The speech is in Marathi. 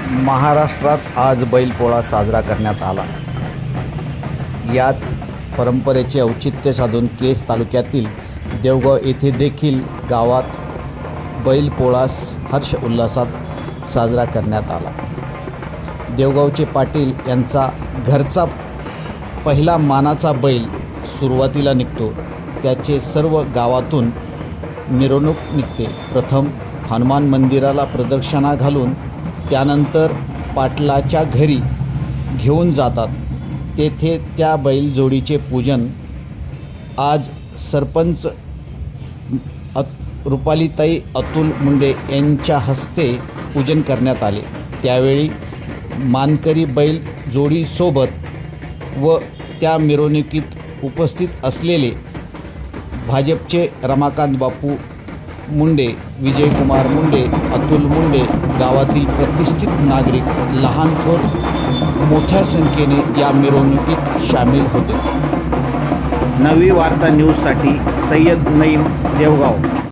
महाराष्ट्रात आज बैलपोळा साजरा करण्यात आला। याच परंपरेचे औचित्य साधून केस तालुक्यातील देवगाव येथे देखील गावात बैलपोळा हर्ष उल्हासात साजरा करण्यात आला। देवगावचे पाटील यांचा घरचा पहिला मानाचा बैल सुरुवातीला निघतो, त्याचे सर्व गावातून मिरवणूक निघते। प्रथम हनुमान मंदिराला प्रदक्षिणा घालून त्यानंतर पाटलाच्या घरी घेऊन जातात। तेथे त्या बैलजोडीचे पूजन आज सरपंच रुपालीताई अतुल मुंडे यांच्या हस्ते पूजन करण्यात आले। त्यावेळी मानकरी बैल जोडीसोबत व त्या मिरवणुकीत उपस्थित असलेले भाजपचे रमाकांत बापू मुंडे, विजयकुमार मुंडे, अतुल मुंडे, गावातील प्रतिष्ठित नागरिक, लहान थोर मोठ्या संख्येने या मिरवणुकीत सामील होते। नवी वार्ता न्यूजसाठी सय्यद नईम, देवगाव।